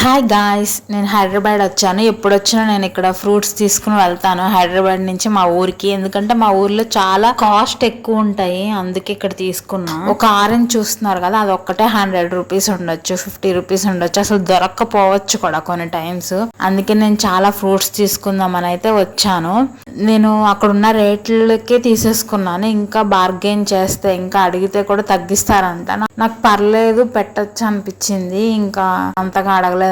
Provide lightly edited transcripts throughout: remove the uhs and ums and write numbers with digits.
Hi guys, నేను హైదరాబాద్ వచ్చాను. ఎప్పుడు వచ్చినా నేను ఇక్కడ ఫ్రూట్స్ తీసుకుని వెళ్తాను హైదరాబాద్ నుంచి మా ఊరికి. ఎందుకంటే మా ఊర్లో చాలా కాస్ట్ ఎక్కువ ఉంటాయి, అందుకే ఇక్కడ తీసుకున్నా. ఒక ఆరెంజ్ చూస్తున్నారు కదా, అది ఒక్కటే 100 రూపీస్ ఉండొచ్చు, 50 రూపీస్ ఉండొచ్చు, అసలు దొరక్కపోవచ్చు కూడా కొన్ని టైమ్స్. అందుకే నేను చాలా ఫ్రూట్స్ తీసుకుందామని అయితే వచ్చాను. నేను అక్కడ ఉన్న రేట్లకే తీసేసుకున్నాను. ఇంకా బార్గెన్ చేస్తే, ఇంకా అడిగితే కూడా తగ్గిస్తారంట. నాకు పర్లేదు, పెట్టచ్చు అనిపించింది. ఇంకా అంతగా అడగలేదన్నమాట.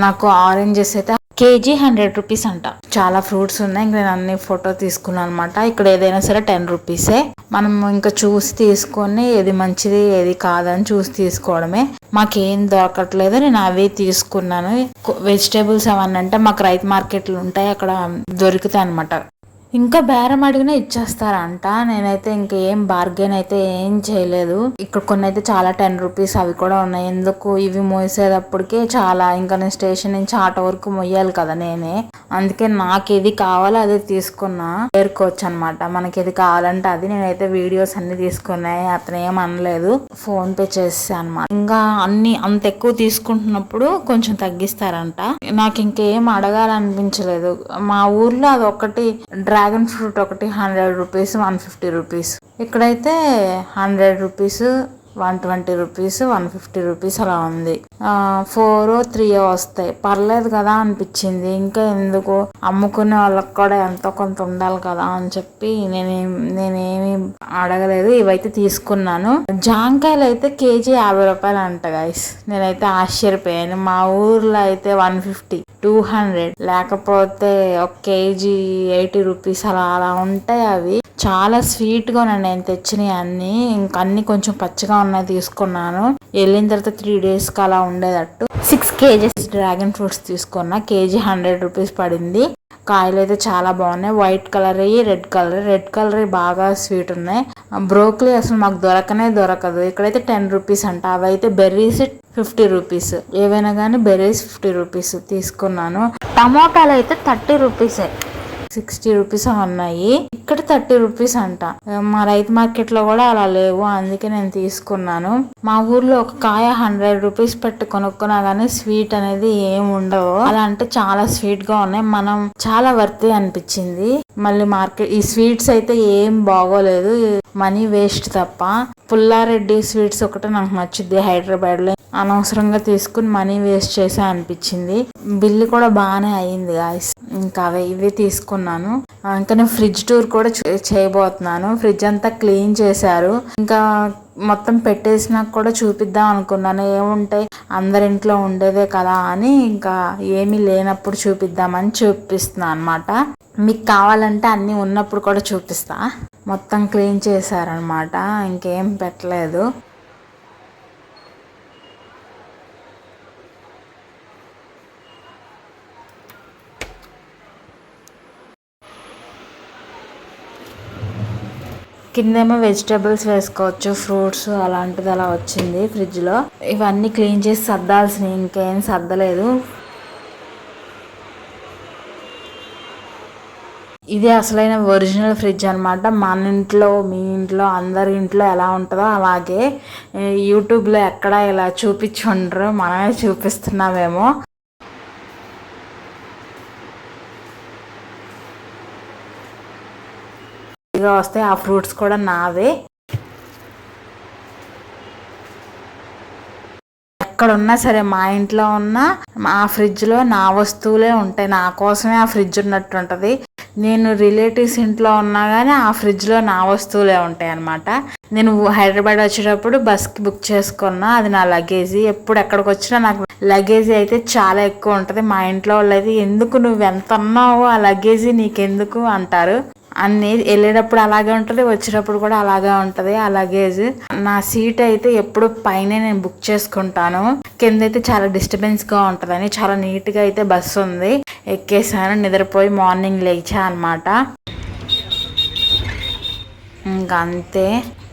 నాకు ఆరెంజెస్ అయితే కేజీ 100 రూపీస్ అంట. చాలా ఫ్రూట్స్ ఉన్నాయి. ఇంక నేను అన్ని ఫోటో తీసుకున్నాను అనమాట. ఇక్కడ ఏదైనా సరే 10 రూపీసే. మనం ఇంకా చూసి తీసుకొని ఏది మంచిది ఏది కాదని చూసి తీసుకోవడమే. మాకేం దొరకట్లేదు, నేను అవే తీసుకున్నాను. వెజిటేబుల్స్ అవన్నీ అంటే మాకు రైతు మార్కెట్లు ఉంటాయి, అక్కడ దొరుకుతాయి అనమాట. ఇంకా బేరం అడిగినా ఇచ్చేస్తారంట. నేనైతే ఇంకేం బార్గెన్ అయితే ఏం చేయలేదు. ఇక్కడ కొన్ని అయితే చాలా 10 రూపీస్ అవి కూడా ఉన్నాయి. ఎందుకు ఇవి మోసేటప్పటికే చాలా, ఇంకా నేను స్టేషన్ నుంచి ఆటో వరకు మొయ్యాలి కదా నేనే. అందుకే నాకు ఏది కావాలో అదే తీసుకున్నా. ఏరుకోవచ్చు అనమాట, మనకి ఏది కావాలంటే అది. నేనైతే వీడియోస్ అన్ని తీసుకున్నాయి, అతను ఏం అనలేదు. ఫోన్ పే చేసా అనమాట. ఇంకా అన్ని అంత ఎక్కువ తీసుకుంటున్నప్పుడు కొంచెం తగ్గిస్తారంట. నాకు ఇంకేం అడగాలనిపించలేదు. మా ఊర్లో అది ఒకటి డ్రాగన్ ఫ్రూట్ ఒకటి 100 రూపీస్, 150 రూపీస్. ఇక్కడైతే 100 రూపీస్, 120 రూపీస్, 150 రూపీస్ అలా ఉంది. 4 3 వస్తాయి. పర్లేదు కదా అనిపించింది. ఇంకా ఎందుకు, అమ్ముకునే వాళ్ళకి కూడా ఎంతో కొంత ఉండాలి కదా అని చెప్పి నేనేమి అడగలేదు. ఇవైతే తీసుకున్నాను. జాంకాయలు అయితే కేజీ 50 రూపాయలు అంట గైస్. నేనైతే ఆశ్చర్యపోయాను. మా ఊర్లో అయితే 150, 200, లేకపోతే ఒక కేజీ 80 రూపీస్ అలా ఉంటాయి. అవి చాలా స్వీట్ గా ఉన్నాయి. నేను తెచ్చినవి అన్ని, ఇంకా అన్ని కొంచెం పచ్చగా ఉన్నాయి తీసుకున్నాను. వెళ్ళిన తర్వాత 3 days కి అలా ఉండేటట్టు 6 kgs డ్రాగన్ ఫ్రూట్స్ తీసుకున్నా. కేజీ 100 రూపీస్ పడింది. కాయలు అయితే చాలా బాగున్నాయి. వైట్ కలర్, రెడ్ కలర్ బాగా స్వీట్ ఉన్నాయి. బ్రోకలీ అసలు మాకు దొరకదు. ఇక్కడైతే 10 రూపీస్ అంట. అవైతే బెర్రీస్ 50 రూపీస్. ఏవైనా కానీ బెర్రీస్ 50 రూపీస్ తీసుకున్నాను. టమోటాలు అయితే 30 రూపీసే, 60 రూపీస్ ఉన్నాయి. ఇక్కడ 30 రూపీస్ అంట. మా రైతు మార్కెట్ లో కూడా అలా లేవు, అందుకే నేను తీసుకున్నాను. మా ఊర్లో ఒక కాయ 100 రూపీస్ పెట్టి కొనుక్కున్నా గానీ స్వీట్ అనేది ఏం ఉండవు. అలా అంటే చాలా స్వీట్ గా ఉన్నాయి. మనం చాలా వర్తీ అనిపించింది. మళ్ళీ ఈ స్వీట్స్ అయితే ఏం బాగోలేదు, మనీ వేస్ట్ తప్ప. పుల్లారెడ్డి స్వీట్స్ ఒకటే నాకు నచ్చుద్ది హైదరాబాద్ లో. అనవసరంగా తీసుకుని మనీ వేస్ట్ చేసా అనిపించింది. బిల్లు కూడా బాగానే అయ్యింది గాయస్. ఇంకా ఇవి తీసుకున్నాను. ఇంకా నేను ఫ్రిడ్జ్ టూర్ కూడా చేయబోతున్నాను. ఫ్రిడ్జ్ అంతా క్లీన్ చేశారు. ఇంకా మొత్తం పెట్టేసినాక కూడా చూపిద్దాం అనుకున్నాను. ఏముంటాయి, అందరింట్లో ఉండేదే కదా అని, ఇంకా ఏమీ లేనప్పుడు చూపిద్దామని చూపిస్తున్నా అనమాట. మీకు కావాలంటే అన్నీ ఉన్నప్పుడు కూడా చూపిస్తా. మొత్తం క్లీన్ చేశారనమాట, ఇంకేం పెట్టలేదు. కిందేమో వెజిటేబుల్స్ వేసుకోవచ్చు, ఫ్రూట్స్ అలాంటిది అలా వచ్చింది ఫ్రిడ్జ్ లో. ఇవన్నీ క్లీన్ చేసి సర్దాల్సినవి, ఇంకేం సర్దలేదు. ఇది అసలైన ఒరిజినల్ ఫ్రిడ్జ్ అనమాట. మన ఇంట్లో, మీ ఇంట్లో, అందరి ఇంట్లో ఎలా ఉంటుందో అలాగే. యూట్యూబ్లో ఎక్కడ ఇలా చూపించుండ్రు, మనమే చూపిస్తున్నామేమో. ఇక వస్తే ఆ ఫ్రూట్స్ కూడా నావే. ఎక్కడున్నా సరే, మా ఇంట్లో ఉన్న ఆ ఫ్రిడ్జ్లో నా వస్తువులే ఉంటాయి. నా కోసమే ఆ ఫ్రిడ్జ్ ఉన్నట్టు ఉంటుంది. నేను రిలేటివ్స్ ఇంట్లో ఉన్నా కానీ ఆ ఫ్రిడ్జ్లో నా వస్తువులే ఉంటాయి అనమాట. నేను హైదరాబాద్ వచ్చేటప్పుడు బస్కి బుక్ చేసుకున్నా, అది నా లగేజీ. ఎప్పుడు ఎక్కడికి వచ్చినా నాకు లగేజీ అయితే చాలా ఎక్కువ ఉంటుంది. మా ఇంట్లో వాళ్ళు అయితే, ఎందుకు నువ్వు ఎంత అన్నావు, ఆ లగేజీ నీకెందుకు అంటారు. అన్ని వెళ్ళేటప్పుడు అలాగే ఉంటుంది, వచ్చేటప్పుడు కూడా అలాగే ఉంటుంది ఆ లగేజ్. నా సీట్ అయితే ఎప్పుడు పైనే నేను బుక్ చేసుకుంటాను. కింద అయితే చాలా డిస్టర్బెన్స్గా ఉంటుందని చాలా నీట్గా అయితే బస్సు ఉంది. ఎక్కేసాను, నిద్రపోయి మార్నింగ్ లేచా అనమాట. ఇంకా అంతే.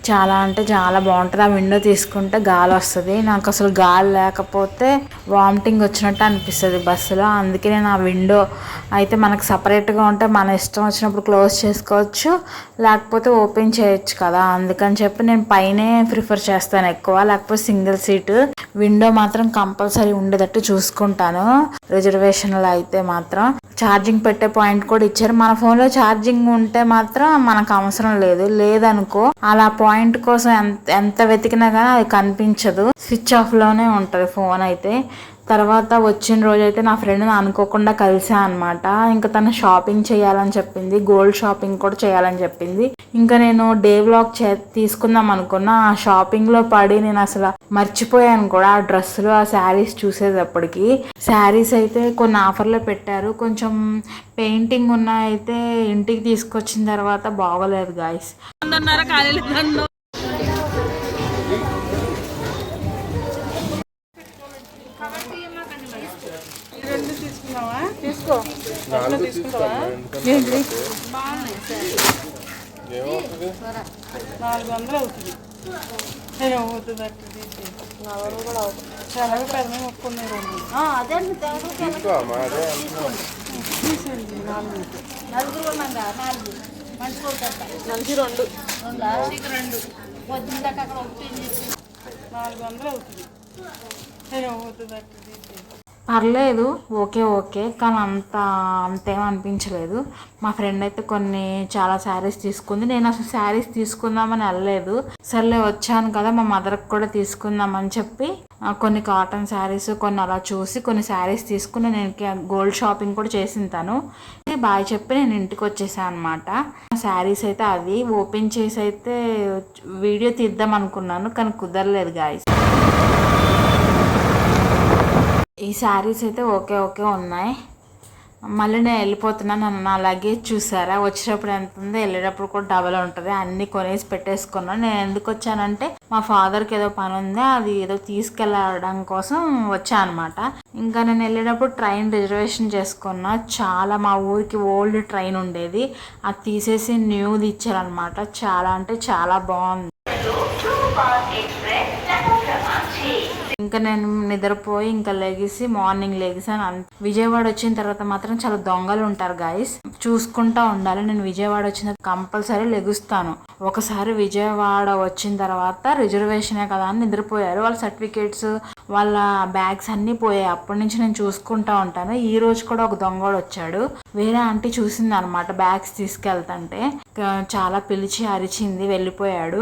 చాలా అంటే చాలా బాగుంటుంది. ఆ విండో తీసుకుంటే గాలి వస్తుంది. నాకు అసలు గాలి లేకపోతే వామిటింగ్ వచ్చినట్టు అనిపిస్తుంది బస్సులో. అందుకే నేను ఆ విండో అయితే మనకు సపరేట్గా ఉంటే మన ఇష్టం వచ్చినప్పుడు క్లోజ్ చేసుకోవచ్చు, లేకపోతే ఓపెన్ చేయొచ్చు కదా. అందుకని చెప్పి నేను పైనే ప్రిఫర్ చేస్తాను ఎక్కువ. లేకపోతే సింగిల్ సీటు విండో మాత్రం కంపల్సరీ ఉండేటట్టు చూసుకుంటాను. రిజర్వేషన్లో అయితే మాత్రం ఛార్జింగ్ పెట్టే పాయింట్ కూడా ఇచ్చారు. మన ఫోన్లో ఛార్జింగ్ ఉంటే మాత్రం మనకు అవసరం లేదనుకో అలా పాయింట్ కోసం ఎంత వెతికినా కానీ అది కనిపించదు. స్విచ్ ఆఫ్ లోనే ఉంటుంది ఫోన్ అయితే. తర్వాత వచ్చిన రోజు అయితే నా ఫ్రెండ్ అనుకోకుండా కలిసా అనమాట. ఇంకా తను షాపింగ్ చేయాలని చెప్పింది, గోల్డ్ షాపింగ్ కూడా చేయాలని చెప్పింది. ఇంకా నేను డే వ్లాగ్ తీసుకుందాం అనుకున్నా. ఆ షాపింగ్ లో పడి నేను అసలు మర్చిపోయాను కూడా ఆ డ్రెస్సులు, ఆ శారీస్ చూసేటప్పటికి. శారీస్ అయితే కొన్ని ఆఫర్లో పెట్టారు, కొంచెం పెయింటింగ్ ఉన్న అయితే ఇంటికి తీసుకొచ్చిన తర్వాత బాగోలేదు గాయస్. తీసుకో 400 అవుతుంది. అవుతుంది చాలా పెద్ద మొక్కున్నాయి మంచి 2 400 అవుతుంది. అవుతుంది పర్లేదు, ఓకే కానీ అంతేం అనిపించలేదు. మా ఫ్రెండ్ అయితే చాలా శారీస్ తీసుకుంది. నేను అసలు శారీస్ తీసుకుందామని వెళ్ళలేదు. సర్లే వచ్చాను కదా మా మదర్కి కూడా తీసుకుందామని చెప్పి కొన్ని కాటన్ శారీస్ కొన్ని అలా చూసి కొన్ని శారీస్ తీసుకుని నేను గోల్డ్ షాపింగ్ కూడా చేసింతాను. బాయ్ చెప్పి నేను ఇంటికి వచ్చేసాను అనమాట. శారీస్ అయితే అవి ఓపెన్ చేసి అయితే వీడియో తీద్దాం అనుకున్నాను, కానీ కుదరలేదు గాయస్. ఈ శారీస్ అయితే ఓకే ఉన్నాయి. మళ్ళీ నేను వెళ్ళిపోతున్నాను. నా లగేజ్ చూసారా, వచ్చేటప్పుడు ఎంత ఉందో వెళ్ళేటప్పుడు కూడా డబల్ ఉంటుంది. అన్నీ కొనేసి పెట్టేసుకున్నాను. నేను ఎందుకు వచ్చానంటే మా ఫాదర్కి ఏదో పని ఉంది, అది ఏదో తీసుకెళ్ళడం కోసం వచ్చాను అనమాట. ఇంకా నేను వెళ్ళేటప్పుడు ట్రైన్ రిజర్వేషన్ చేసుకున్నా. మా ఊరికి ఓల్డ్ ట్రైన్ ఉండేది, అది తీసేసి న్యూది ఇచ్చారనమాట. చాలా అంటే చాలా బాగుంది. ఇంకా నేను నిద్రపోయి ఇంకా మార్నింగ్ లెగిసాను. విజయవాడ వచ్చిన తర్వాత మాత్రం చాలా దొంగలు ఉంటారు గాయస్, చూసుకుంటా ఉండాలి. నేను విజయవాడ వచ్చిన కంపల్సరీ లెగుస్తాను. ఒకసారి విజయవాడ వచ్చిన తర్వాత రిజర్వేషనే కదా అని నిద్రపోయారు. వాళ్ళ సర్టిఫికేట్స్ వాళ్ళ బ్యాగ్స్ అన్నీ పోయాయి. అప్పటి నుంచి నేను చూసుకుంటా ఉంటాను. ఈ రోజు కూడా ఒక దొంగోడు వచ్చాడు. వేరే ఆంటీ చూసింది అనమాట బ్యాగ్స్ తీసుకెళ్తుంటే, చాలా పిలిచి అరిచింది, వెళ్ళిపోయాడు.